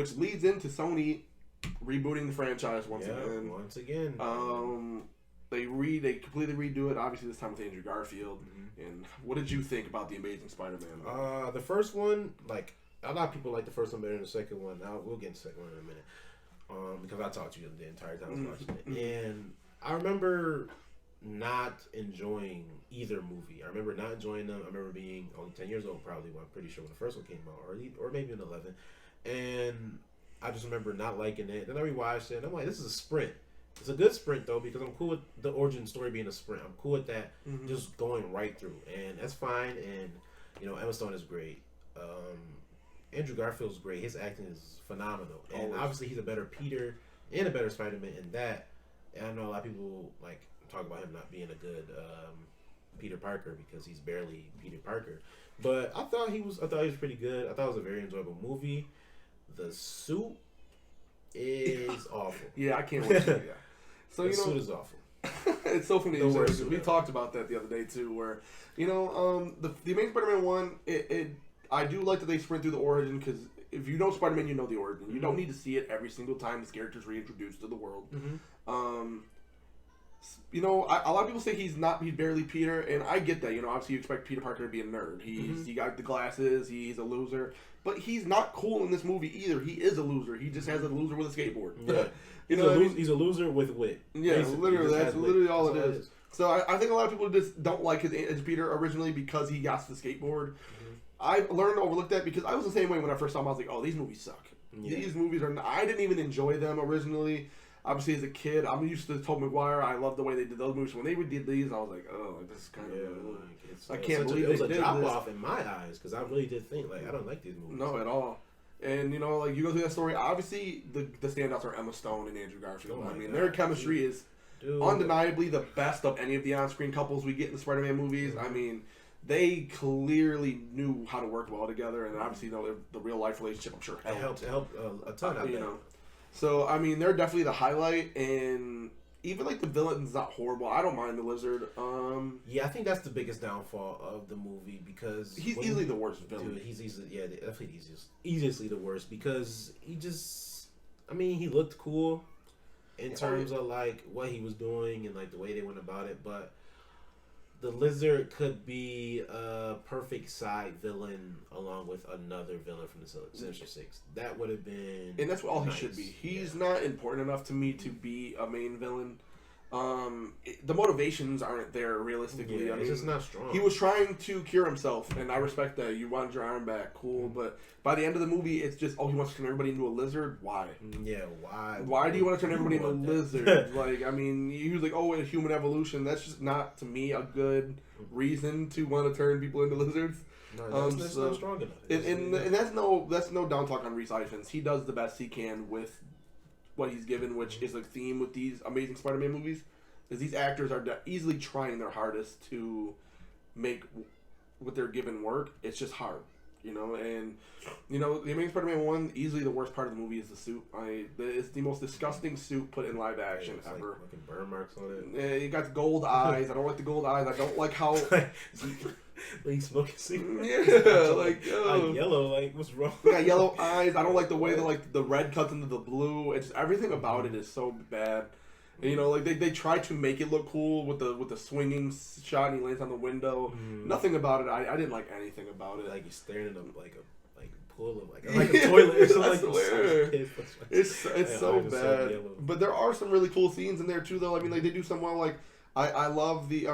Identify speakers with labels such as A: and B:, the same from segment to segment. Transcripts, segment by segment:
A: which leads into Sony rebooting the franchise once again.
B: Once again.
A: They completely redo it. Obviously, this time with Andrew Garfield. Mm-hmm. And what did you think about the Amazing Spider-Man?
B: The first one, like a lot of people like the first one better than the second one. Now we'll get into the second one in a minute. Because I talked to you the entire time I was watching it, and I remember not enjoying either movie. I remember not enjoying them. I remember being only 10 years old, probably. Well, I'm pretty sure when the first one came out, or maybe in 11. And I just remember not liking it. Then I rewatched it, and I'm like, this is a sprint. It's a good sprint, though, because I'm cool with the origin story being a sprint. I'm cool with that, just going right through. And that's fine. And, you know, Emma Stone is great. Andrew Garfield's great. His acting is phenomenal. And obviously he's a better Peter and a better Spider-Man in that. And I know a lot of people, like, talk about him not being a good Peter Parker because he's barely Peter Parker. But I thought he was pretty good. I thought it was a very enjoyable movie. The suit is awful.
A: Yeah, I can't wait to see that. So,
B: the suit is awful.
A: It's so funny. We talked about that the other day too, where the Amazing Spider-Man 1, I do like that they sprint through the origin, because if you know Spider-Man, you know the origin. You don't need to see it every single time this character's reintroduced to the world. A lot of people say he's barely Peter, and I get that. Obviously you expect Peter Parker to be a nerd. He got the glasses, he's a loser. But he's not cool in this movie either. He is a loser. He just has a loser with a skateboard.
B: Yeah. He's a loser with wit.
A: Yeah, literally. That's literally all it is. So I think a lot of people just don't like his Peter originally because he got the skateboard. I learned to overlook that because I was the same way when I first saw them. I was like, oh, these movies suck. Yeah. These movies are not, I didn't even enjoy them originally. Obviously, as a kid, I'm used to Tobey Maguire. I love the way they did those movies. When they did these, I was like, oh, this is kind of... I can't believe
B: it was a drop-off in my eyes, because I really did think, I don't like these movies.
A: No, at all. And, you go through that story. Obviously, the standouts are Emma Stone and Andrew Garfield. Their chemistry is undeniably the best of any of the on-screen couples we get in the Spider-Man movies. They clearly knew how to work well together, and obviously, the real-life relationship, I'm sure, helped.
B: It helped a ton out there.
A: So, they're definitely the highlight, and even, the villain's not horrible. I don't mind the Lizard.
B: Yeah, I think that's the biggest downfall of the movie, because...
A: He's easily the worst villain.
B: Dude, he's definitely easily the worst, because he just... he looked cool in terms of, what he was doing and, the way they went about it, but... The Lizard could be a perfect side villain along with another villain from the Sinister Six. That would have been... And
A: that's all he should be. He's not important enough to me to be a main villain. The motivations aren't there realistically.
B: Yeah, it's just not strong.
A: He was trying to cure himself, and I respect that. You wanted your arm back, cool. But by the end of the movie, it's just, he wants to turn everybody into a lizard. Why?
B: Yeah, why?
A: Why do you want to turn everybody into a lizard? He was a human evolution. That's just not, to me, a good reason to want to turn people into lizards.
B: No, that's not strong enough.
A: And that's no down talk on Rhys Ifans. He does the best he can with what he's given, which is a theme with these Amazing Spider-Man movies, is these actors are easily trying their hardest to make what they're given work. It's just hard, and the Amazing Spider-Man 1, easily the worst part of the movie is the suit. It's the most disgusting suit put in live action ever.
B: Fucking burn marks on it.
A: Yeah, you got the gold eyes. I don't like the gold eyes. I don't like how...
B: Like smoking cigarettes.
A: Yeah,
B: yellow. What's wrong?
A: They got yellow eyes. I don't like the way that the red cuts into the blue. It's everything about it is so bad. And, they try to make it look cool with the swinging shot, and he lands on the window. Nothing about it. I didn't like anything about it.
B: He's staring at a pool of a toilet or something.
A: It's so bad. So but there are some really cool scenes in there too, though. They do some well. I love the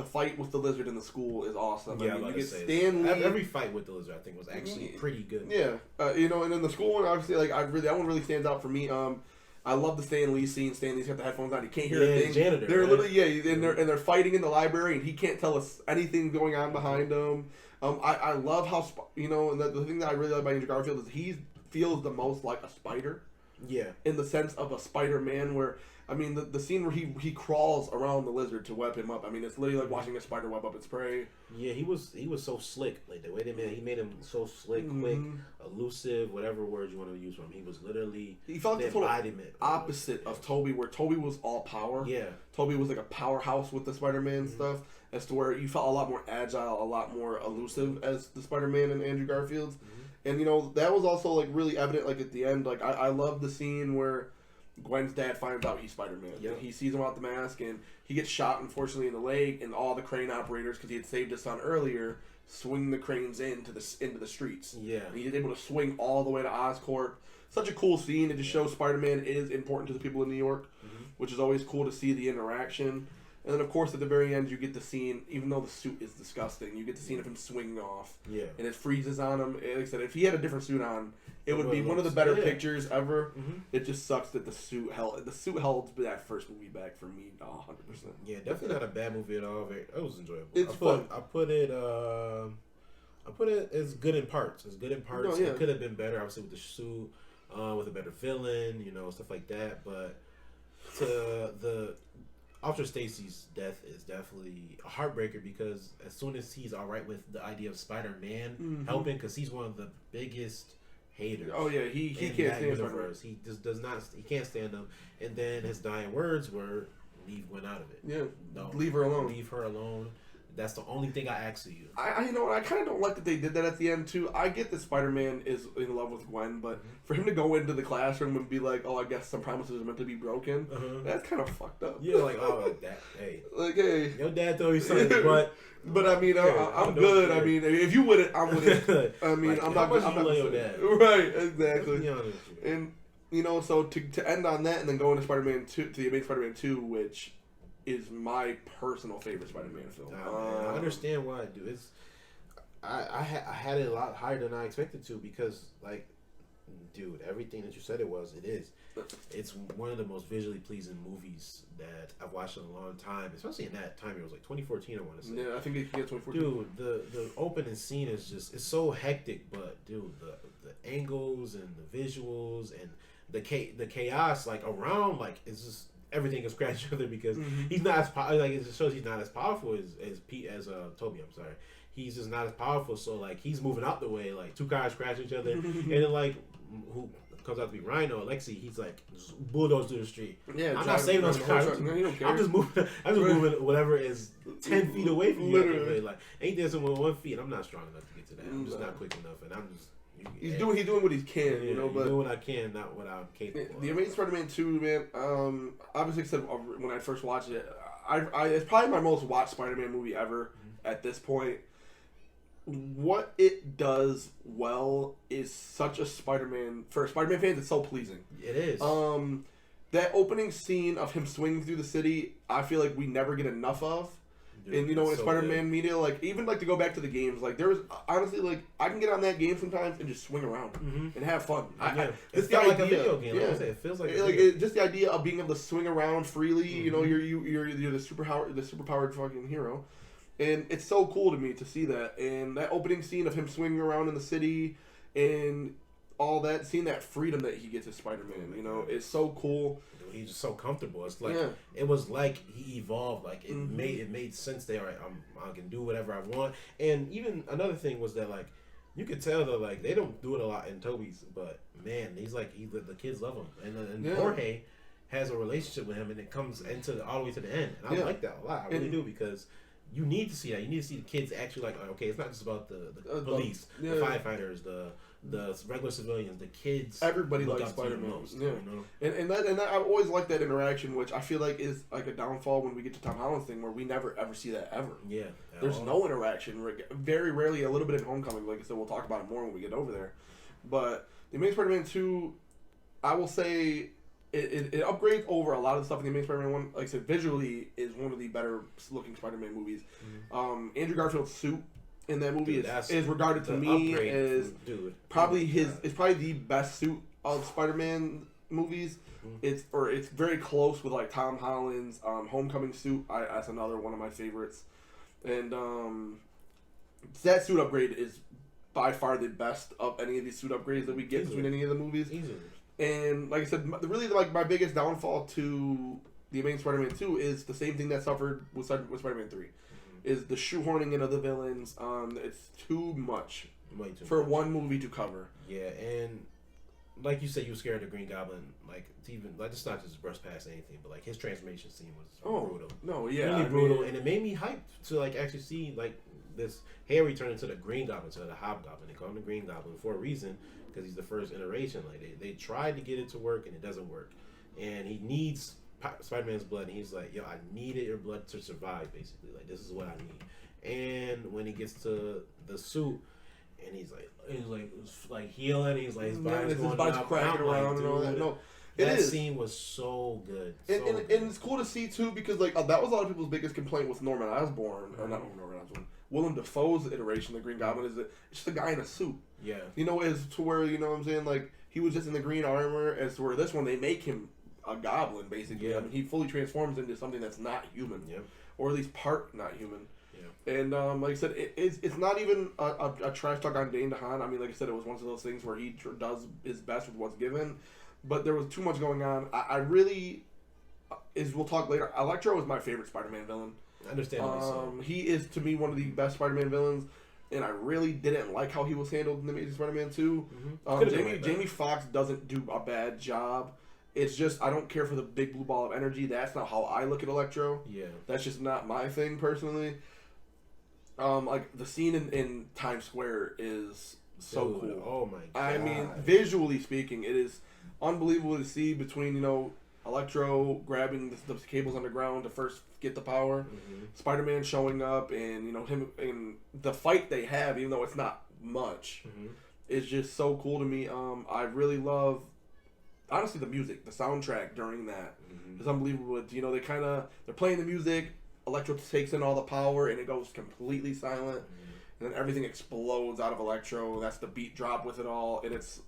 A: fight with the lizard in the school is awesome.
B: Yeah, you get Stan Lee. Every fight with the lizard, I think, was actually pretty good.
A: Yeah, and in the school one, obviously, that one really stands out for me. I love the Stan Lee scene. Stan Lee's got the headphones on; he can't hear a thing.
B: Janitor,
A: they're literally and they're fighting in the library, and he can't tell us anything going on behind him. I love how and the thing that I really like about Andrew Garfield is he feels the most like a spider.
B: Yeah, in
A: the sense of a Spider-Man, where the scene where he crawls around the lizard to web him up. It's literally like watching a spider web up its prey.
B: Yeah, he was so slick. The way he made him so slick, quick, elusive, whatever words you want to use for him. He was literally
A: he felt like the total opposite of Tobey, where Tobey was all power.
B: Yeah,
A: Tobey was like a powerhouse with the Spider-Man stuff, as to where you felt a lot more agile, a lot more elusive as the Spider-Man and Andrew Garfield. And that was also like really evident. Like at the end, like I love the scene where Gwen's dad finds out he's Spider-Man.
B: Yep.
A: He sees him without the mask, and he gets shot, unfortunately, in the leg. And all the crane operators, because he had saved his son earlier, swing the cranes into the streets.
B: Yeah.
A: And he's able to swing all the way to Oscorp. Such a cool scene. It just shows Spider-Man is important to the people in New York, which is always cool to see the interaction. And then, of course, at the very end, you get the scene, even though the suit is disgusting, you get the scene of him swinging off. Yeah. And it freezes on him. Like I said, if he had a different suit on, it would be one of the better pictures ever. It just sucks that the suit held that first movie back for me 100%.
B: Yeah, definitely not a bad movie at all. It was enjoyable.
A: It's fun.
B: I put it as good in parts. It's good in parts. No, yeah. It could have been better, obviously, with the suit, with a better villain, stuff like that. But the Officer Stacy's death is definitely a heartbreaker, because as soon as he's all right with the idea of Spider-Man helping, because he's one of the biggest haters.
A: Oh yeah, he can't stand Spider-Man.
B: He just does not. He can't stand them. And then his dying words were, "Leave Gwen out of it.
A: Yeah, no, leave her alone.
B: Leave her alone. That's the only thing I ask of you."
A: I kind of don't like that they did that at the end too. I get that Spider-Man is in love with Gwen, but for him to go into the classroom and be like, "Oh, I guess some promises are meant to be broken," that's kind of fucked up.
B: Yeah, like, oh, that, hey,
A: like, hey,
B: your dad told you something, but
A: I mean, I'm good. I mean, if you with it, I'm with it. I mean,
B: like,
A: I'm not.
B: I'm not your dad.
A: Right, exactly. And so to end on that, and then go into Spider-Man 2, to the Amazing Spider-Man 2, which is my personal favorite Spider-Man film.
B: I understand why, dude. I had it a lot higher than I expected to, because, like, dude, everything that you said it is. It's one of the most visually pleasing movies that I've watched in a long time, especially in that time. It was like 2014, I want to say.
A: Yeah, I think it can get 2014.
B: Dude, the opening scene is just, it's so hectic, but dude, the angles and the visuals and the chaos, like, around, like, it's just, everything is scratched each other, because he's not as like, it just shows he's not as powerful as Toby. I'm sorry, he's just not as powerful. So like, he's moving out the way, like 2 cars crash each other, and then like, who comes out to be Rhino, Alexi, he's like just bulldoze through the street. Yeah, I'm not saving those cars. No, he don't care. I'm just moving whatever is 10 feet away from you. Literally, like, ain't there someone 1 feet? I'm not strong enough to get to that. I'm just not quick enough, and I'm just.
A: He's doing what he can, but
B: doing what I can, not what I'm capable of.
A: The Amazing Spider-Man 2, man. Obviously, said when I first watched it, it's probably my most watched Spider-Man movie ever at this point. What it does well is such a Spider-Man, for Spider-Man fans, it's so pleasing.
B: It is.
A: That opening scene of him swinging through the city, I feel like we never get enough of. Dude, and in Spider-Man media, like, even like to go back to the games, like, there was honestly, like, I can get on that game sometimes and just swing around and have fun.
B: It's not like a video game. Yeah. Like I said, it feels like
A: just the idea of being able to swing around freely. You're the superpowered fucking hero, and it's so cool to me to see that. And that opening scene of him swinging around in the city and all that, seeing that freedom that he gets as Spider-Man, is so cool.
B: He's just so comfortable. It's like it was like he evolved. Like it made sense. There, right? I can do whatever I want. And even another thing was that, like, you could tell that, like, they don't do it a lot in Toby's, but man, he's like, the kids love him, and Jorge has a relationship with him, and it comes all the way to the end. And I like that a lot. I really do, because you need to see that. You need to see the kids actually, like, okay, it's not just about the police, the firefighters, the regular civilians, the kids.
A: Everybody likes Spider-Man. And I've always liked that interaction, which I feel like is like a downfall when we get to Tom Holland's thing, where we never ever see that ever.
B: Yeah.
A: There's no interaction. Very rarely, a little bit in Homecoming. Like I said, we'll talk about it more when we get over there. But the Amazing Spider-Man 2, I will say, it upgrades over a lot of the stuff in the Amazing Spider-Man 1. Like I said, visually is one of the better looking Spider-Man movies. Andrew Garfield's suit in that movie is regarded to me as probably the best suit of Spider-Man movies. It's very close with like Tom Holland's Homecoming suit. That's another one of my favorites. And that suit upgrade is by far the best of any of these suit upgrades that we get between any of the movies. And like I said, really, like, my biggest downfall to the Amazing Spider-Man 2 is the same thing that suffered with Spider-Man 3. Is the shoehorning into the villains. It's too much for one movie to cover.
B: Yeah, and like you said, you were scared of Green Goblin. Like, to even, like, it's not just brush past anything, but like his transformation scene was brutal.
A: No, yeah,
B: really brutal, and it made me hyped to like actually see like this Harry turned into the Green Goblin, to the Hobgoblin. They call him the Green Goblin for a reason, because he's the first iteration. Like they tried to get it to work and it doesn't work, and he needs Spider-Man's blood, and he's like, yo, I needed your blood to survive, basically. Like, this is what I need. And when he gets to the suit, and he's like healing, he's like, his body's
A: cracking around and all that. No,
B: that scene was so good.
A: And it's cool to see, too, because, like, that was a lot of people's biggest complaint with Norman Osborn, or not Norman Osborn, Willem Dafoe's iteration of the Green Goblin, is that it's just a guy in a suit.
B: Yeah.
A: You know, as to where, you know what I'm saying, like, he was just in the green armor, as to where this one, they make him a goblin, basically.
B: Yeah.
A: I mean, he fully transforms into something that's not human.
B: Yeah.
A: Or at least part not human.
B: Yeah.
A: And, like I said, it's not even a trash talk on Dane DeHaan. I mean, like I said, it was one of those things where he does his best with what's given. But there was too much going on. I really, we'll talk later, Electro is my favorite Spider-Man villain.
B: Understandably so.
A: He is, to me, one of the best Spider-Man villains. And I really didn't like how he was handled in The Amazing Spider-Man 2.
B: Mm-hmm.
A: Jamie Foxx doesn't do a bad job. It's just, I don't care for the big blue ball of energy. That's not how I look at Electro.
B: Yeah.
A: That's just not my thing, personally. Like, the scene in Times Square is so cool.
B: Oh, my God.
A: I mean, visually speaking, it is unbelievable to see between, you know, Electro grabbing the cables underground to first get the power, Spider-Man showing up, and, you know, him and the fight they have, even though it's not much, is just so cool to me. I really love, honestly, the music, the soundtrack during that is unbelievable. You know, they're playing the music, Electro takes in all the power, and it goes completely silent, and then everything explodes out of Electro. That's the beat drop with it all, and it's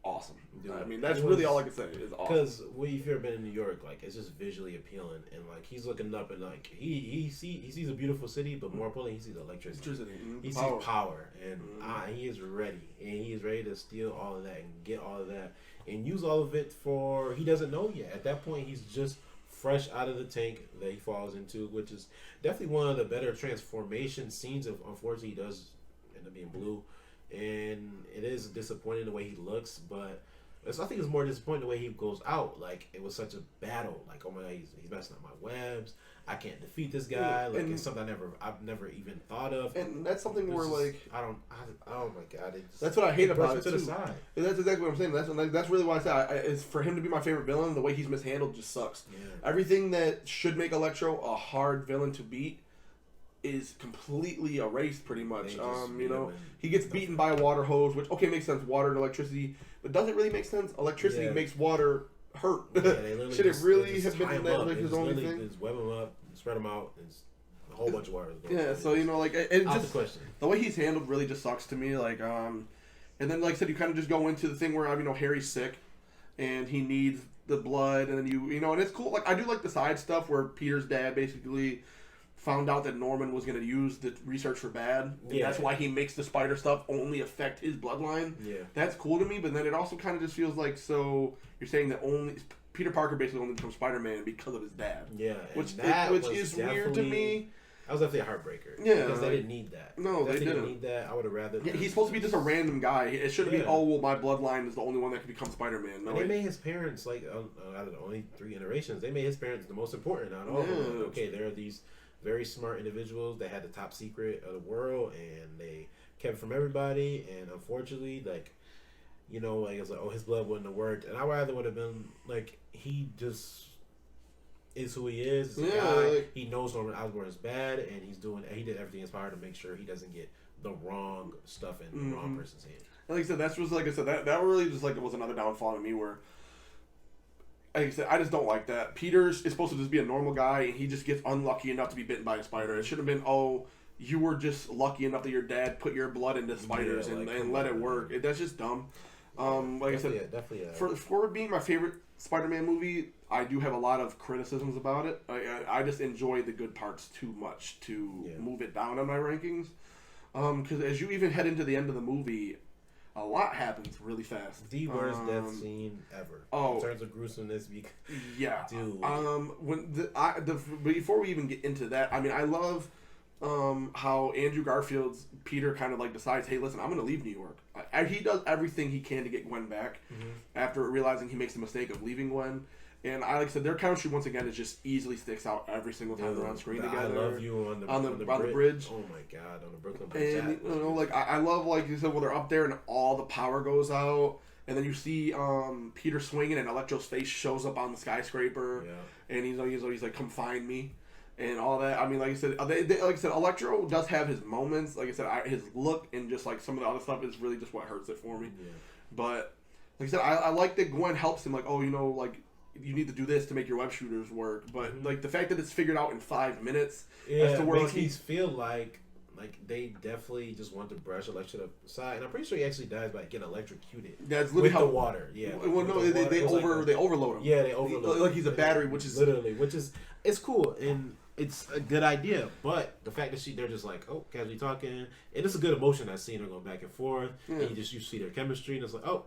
A: awesome. Dude, I mean, that's really all I can say. Is awesome.
B: Because if you've ever been in New York, like, it's just visually appealing, and like he's looking up and like he sees a beautiful city, but more importantly, he sees electricity. He sees power, and he is ready, and he is ready to steal all of that and get all of that and use all of it for he doesn't know yet. At that point, he's just fresh out of the tank that he falls into, which is definitely one of the better transformation scenes. Unfortunately, he does end up being blue. And it is disappointing the way he looks, but I think it's more disappointing the way he goes out. Like, it was such a battle. Like, oh my God, he's messing up my webs. I can't defeat this guy. Like, it's something I've never even thought of.
A: And that's something where, like,
B: oh my God,
A: that's what I hate about it
B: to
A: too.
B: the side.
A: And that's exactly what I'm saying. That's really why I say is for him to be my favorite villain. The way he's mishandled just sucks.
B: Yeah.
A: Everything that should make Electro a hard villain to beat is completely erased, pretty much. You know, he gets beaten by a water hose, which makes sense. Water and electricity, but doesn't really make sense. Electricity makes water hurt. Should it really have been that like his only thing?
B: Just web him up, spread him out, and a whole bunch of water.
A: Yeah, so you know, like it just the way he's handled really just sucks to me. Like, and then like I said, you kind of just go into the thing where you know Harry's sick, and he needs the blood, and then you know, and it's cool. Like I do like the side stuff where Peter's dad basically found out that Norman was going to use the research for bad. And that's why he makes the spider stuff only affect his bloodline. Yeah. That's cool to me, but then it also kind of just feels like, so you're saying that only Peter Parker basically only becomes Spider-Man because of his dad.
B: Yeah.
A: Which is weird to me.
B: That was definitely a heartbreaker.
A: Yeah.
B: Because they didn't need that.
A: No, they didn't
B: need that. I would have rather...
A: Yeah, he's supposed to be just a random guy. It shouldn't be, oh, well, my bloodline is the only one that can become Spider-Man. No,
B: and they made his parents, like, out of the only 3 generations, they made his parents the most important out of all of them. Like, okay, there are these very smart individuals that had the top secret of the world, and they kept it from everybody, and unfortunately, like, you know, like, it's like, oh, his blood wouldn't have worked, and I rather would have been, like, he just is who he is. He's a guy. Like, he knows Norman Osborn is bad, and he did everything in his power to make sure he doesn't get the wrong stuff in the wrong person's hand.
A: And like I said, that really just, like, it was another downfall to me where, like I said, I just don't like that. Peter is supposed to just be a normal guy, and he just gets unlucky enough to be bitten by a spider. It should have been, oh, you were just lucky enough that your dad put your blood into spiders and let it work. That's just dumb. Like I said, for being my favorite Spider-Man movie, I do have a lot of criticisms about it. I just enjoy the good parts too much to move it down on my rankings. Because as you even head into the end of the movie, a lot happens really fast.
B: The worst death scene ever. In terms of gruesomeness, dude.
A: Before we even get into that, I mean, I love how Andrew Garfield's Peter kind of like decides, hey, listen, I'm going to leave New York. He does everything he can to get Gwen back after realizing he makes the mistake of leaving Gwen. And like I said, their chemistry once again is just easily sticks out every single time they're on screen together.
B: I love you on the
A: bridge.
B: Oh my god, on the Brooklyn Bridge.
A: And like I love like you said when they're up there and all the power goes out, and then you see Peter swinging and Electro's face shows up on the skyscraper, and he's like, "Come find me." And all that. I mean, like I said, like I said, Electro does have his moments. Like I said, his look and just like some of the other stuff is really just what hurts it for me. Yeah. But like I said, I like that Gwen helps him. Like, oh, like you need to do this to make your web shooters work. But like the fact that it's figured out in 5 minutes,
B: as to where makes me feel like they definitely just want to brush Electro aside. And I'm pretty sure he actually dies by getting electrocuted.
A: That's literally
B: with the water. Yeah.
A: Well, no, they overload him.
B: Yeah, they overload.
A: Like he's a battery, which is
B: literally, it's cool and. It's a good idea, but the fact that they're just like, oh, casually talking, and it's a good emotion. That scene, they're going back and forth, and you see their chemistry, and it's like, oh,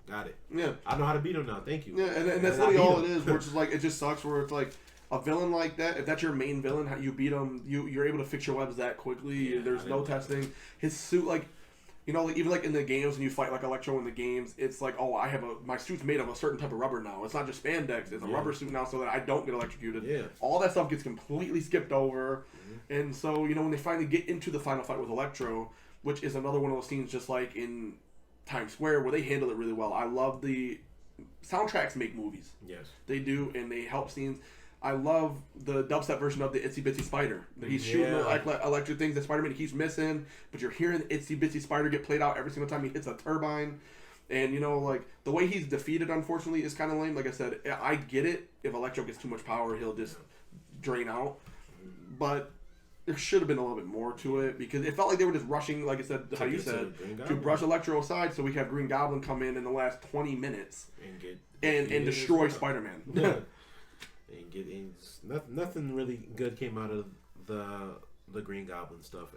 B: got it.
A: Yeah,
B: I know how to beat him now. Thank you.
A: Yeah, and that's literally all it is. Where it's just like it just sucks. Where it's like a villain like that. If that's your main villain, how you beat him, you're able to fix your webs that quickly. Yeah, there's no testing. His suit, like. Like even like in the games when you fight like Electro in the games, it's like, oh, my suit's made of a certain type of rubber now. It's not just spandex; it's a rubber suit now, so that I don't get electrocuted. Yeah. All that stuff gets completely skipped over, and so when they finally get into the final fight with Electro, which is another one of those scenes, just like in Times Square, where they handle it really well. I love the soundtracks make movies. Yes, they do, and they help scenes. I love the dubstep version of the Itsy Bitsy Spider. He's shooting electric things that Spider-Man keeps missing, but you're hearing the Itsy Bitsy Spider get played out every single time he hits a turbine. And, like, the way he's defeated, unfortunately, is kind of lame. Like I said, I get it. If Electro gets too much power, he'll just drain out. But there should have been a little bit more to it, because it felt like they were just rushing, like I said, how you said, to brush Electro aside so we could have Green Goblin come in the last 20 minutes and destroy Spider-Man.
B: Yeah. Nothing really good came out of the Green Goblin stuff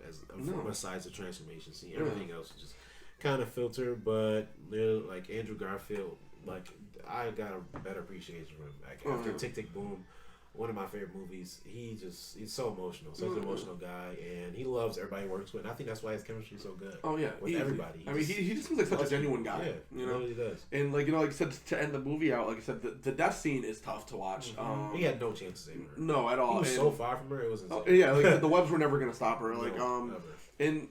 B: besides the transformation scene. Everything else is just kind of filtered, but like Andrew Garfield, like I got a better appreciation for him. Like after Tick Tick Boom, one of my favorite movies, he's so emotional, such an emotional guy, and he loves everybody he works with. And I think that's why his chemistry is so good. Oh yeah, with everybody.
A: He just seems like such a genuine guy. Yeah,
B: he really does.
A: And like like I said, to end the movie out, like I said, the death scene is tough to watch.
B: He had no chance to save her.
A: No, at all.
B: He was so far from her, it was insane.
A: Like the webs were never gonna stop her. Like and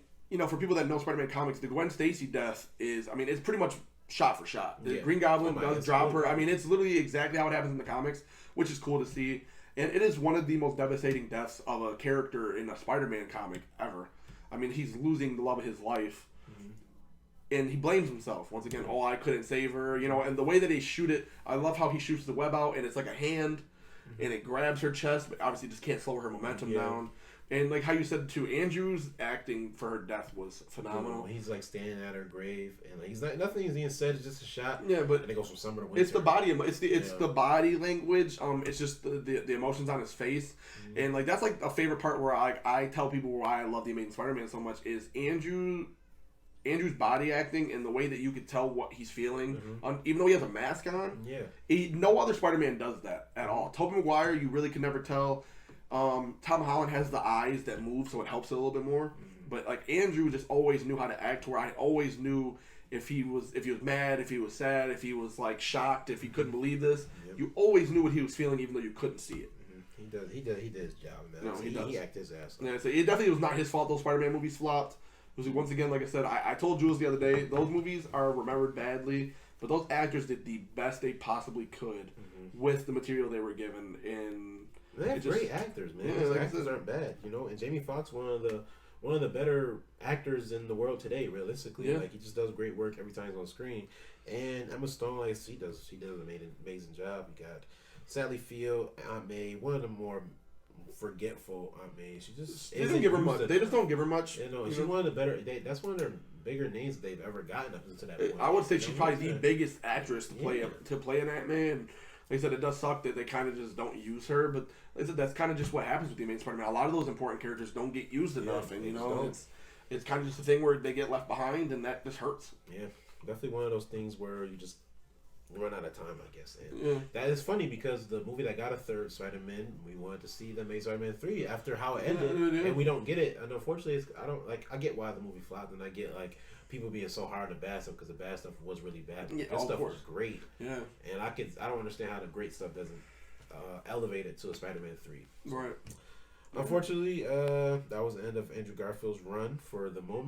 A: for people that know Spider-Man comics, the Gwen Stacy death is, it's pretty much shot for shot. The Green Goblin does drop her. It's literally exactly how it happens in the comics, which is cool to see. And it is one of the most devastating deaths of a character in a Spider-Man comic ever. He's losing the love of his life. And he blames himself. Once again, I couldn't save her. And the way that they shoot it, I love how he shoots the web out, and it's like a hand, and it grabs her chest, but obviously just can't slow her momentum down. And like how you said too, Andrew's acting for her death was phenomenal.
B: He's like standing at her grave, and like he's not nothing is being said. It's just a shot.
A: Yeah, but
B: and it goes from summer to winter.
A: It's the body. It's the body language. It's just the emotions on his face, and like that's like a favorite part where I tell people why I love the Amazing Spider-Man so much is Andrew's body acting and the way that you could tell what he's feeling, even though he has a mask on. Yeah, no other Spider-Man does that at all. Tobey Maguire, you really can never tell. Tom Holland has the eyes that move, so it helps it a little bit more. But like Andrew just always knew how to act. Where I always knew if he was mad, if he was sad, if he was like shocked, if he couldn't believe this. You always knew what he was feeling, even though you couldn't see it.
B: He did his job, man. No, he does. He acted his ass off.
A: Yeah, so it definitely was not his fault. Those Spider-Man movies flopped. Because once again, like I said, I told Jules the other day, those movies are remembered badly, but those actors did the best they possibly could with the material they were given. And
B: they have great actors, man. His actors aren't bad, And Jamie Foxx, one of the better actors in the world today, realistically. Yeah. Like he just does great work every time he's on screen. And Emma Stone, like she does an amazing job. You got Sally Field, Aunt May, one of the more forgetful Aunt May. She just
A: they don't give her much. They just don't give her much.
B: She's one of the better. That's one of their bigger names they've ever gotten up to that point.
A: I would say she's probably the biggest actress to play an Aunt May. And like I said, it does suck that they kind of just don't use her, but like I said, that's kind of just what happens with the Amazing Spider-Man. A lot of those important characters don't get used enough, and it's kind of just a thing where they get left behind, and that just hurts.
B: Yeah, definitely one of those things where you just run out of time, I guess. And
A: Yeah.
B: that is funny because the movie that got a third Spider-Man, we wanted to see the Amazing Spider-Man 3 after how it ended, and we don't get it. And unfortunately, I get why the movie flopped, and I get like people being so hard on the bad stuff because the bad stuff was really bad. The good stuff was great.
A: Yeah.
B: And I don't understand how the great stuff doesn't elevate it to a Spider-Man 3. So,
A: Right.
B: Unfortunately, that was the end of Andrew Garfield's run for the moment.